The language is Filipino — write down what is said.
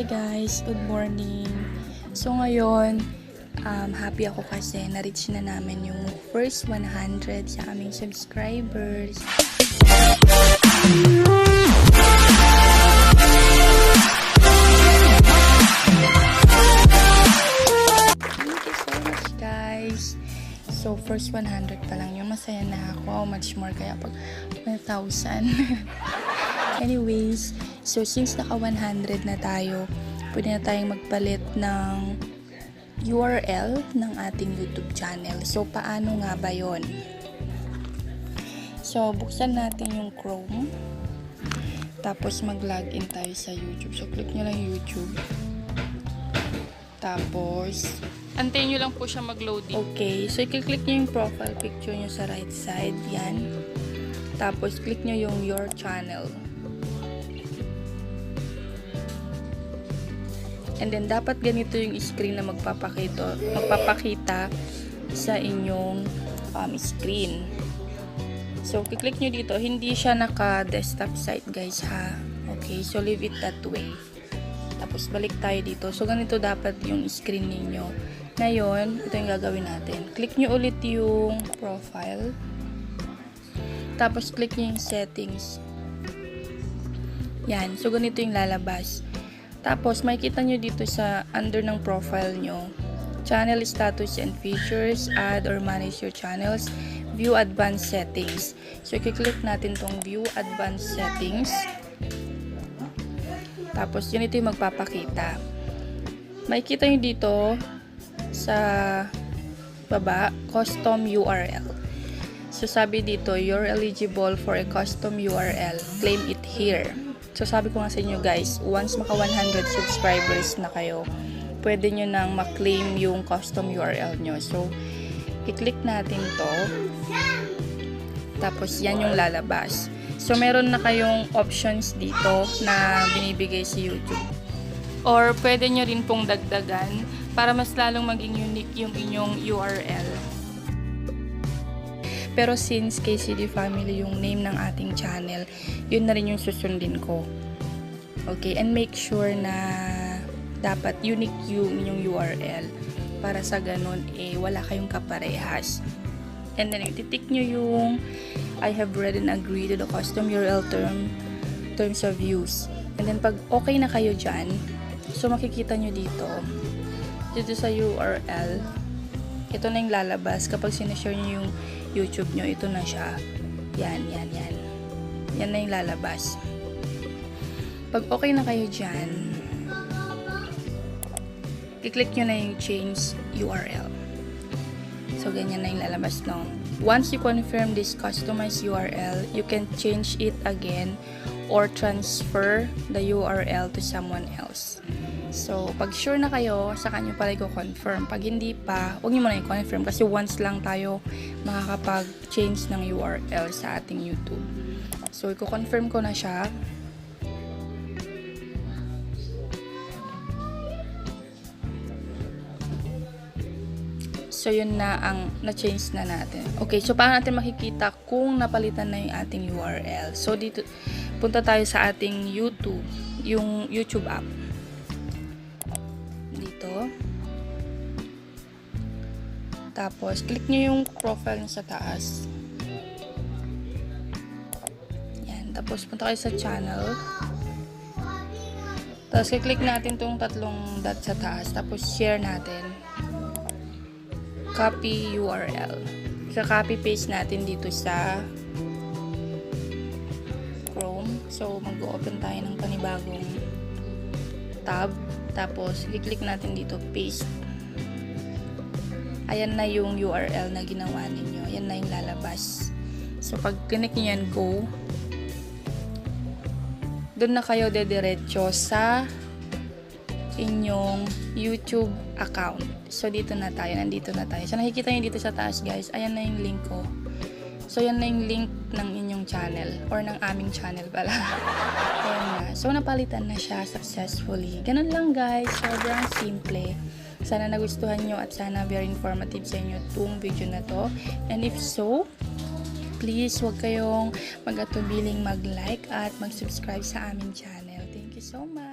Hi guys, good morning. So ngayon, happy ako kasi na-reach na namin yung first 100 sa aming subscribers. Thank you so much guys. So first 100 pa lang yung masaya na ako. How much more kaya pag 1,000? Anyways, so since naka 100 na tayo, pwede na tayong magpalit ng URL ng ating YouTube channel. So paano nga ba yon? So buksan natin yung Chrome, tapos mag-login tayo sa YouTube. So click nyo lang YouTube, tapos antayin nyo lang po siya mag-loading. Okay, so i-click nyo yung profile picture nyo sa right side, yan. Tapos click nyo yung your channel. And then, dapat ganito yung screen na magpapakita sa inyong screen. So, kiklik nyo dito. Hindi siya naka-desktop site, guys, ha? Okay, so leave it that way. Tapos, balik tayo dito. So, ganito dapat yung screen ninyo. Ngayon, ito yung gagawin natin. Click nyo ulit yung profile. Tapos, click nyo yung settings. Yan. So, ganito yung lalabas. Tapos, makikita nyo dito sa under ng profile nyo, channel status and features, add or manage your channels, view advanced settings. So, i-click natin tong view advanced settings. Tapos, yun ito yung magpapakita. Makikita nyo dito sa baba, custom URL. So, sabi dito, you're eligible for a custom URL. Claim it here. So, sabi ko nga sa inyo guys, once maka 100 subscribers na kayo, pwede nyo nang ma-claim yung custom URL nyo. So, i-click natin to. Tapos, yan yung lalabas. So, meron na kayong options dito na binibigay si YouTube. Or, pwede nyo rin pong dagdagan para mas lalong maging unique yung inyong URL. Pero since KCD Family yung name ng ating channel, yun na rin yung susundin ko. Okay, and make sure na dapat unique yung inyong URL para sa ganun wala kayong kaparehas. And then ititik nyo yung I have read and agreed to the custom URL terms of use. And then pag okay na kayo dyan, so makikita nyo dito sa URL, ito na yung lalabas kapag sinashare nyo yung YouTube nyo, ito na siya. Yan. Yan na yung lalabas. Pag okay na kayo dyan, i-click nyo na yung change URL. So, ganyan na yung lalabas, no? Once you confirm this customized URL, you can change it again or transfer the URL to someone else. So, pag sure na kayo, saka nyo pala i-confirm. Pag hindi pa, huwag nyo muna i-confirm kasi once lang tayo makakapag-change ng URL sa ating YouTube. So, i-confirm ko na siya. So, yun na ang na-change na natin. Okay, so paano natin makikita kung napalitan na yung ating URL? So, dito, punta tayo sa ating YouTube, yung YouTube app. Tapos, click nyo yung profile nyo sa taas. Yan. Tapos, punta kayo sa channel. Tapos, click natin tong tatlong dot sa taas. Tapos, share natin. Copy URL. So, copy-paste natin dito sa Chrome. So, mag-open tayo ng panibagong tab. Tapos, i-click natin dito, paste. Ayan na yung URL na ginawa ninyo. Ayan na yung lalabas. So, pag click nyo yan, go. Doon na kayo dediretso sa inyong YouTube account. So, dito na tayo. Nandito na tayo. So, nakikita nyo dito sa taas, guys. Ayan na yung link ko. So, yan na yung link ng inyong channel. Or ng aming channel pala. Ayan na. So, napalitan na siya successfully. Ganun lang, guys. Sobrang simple. Sana nagustuhan nyo at sana very informative sa inyo itong video na to. And if so, please huwag kayong mag-atubiling mag-like at mag-subscribe sa aming channel. Thank you so much!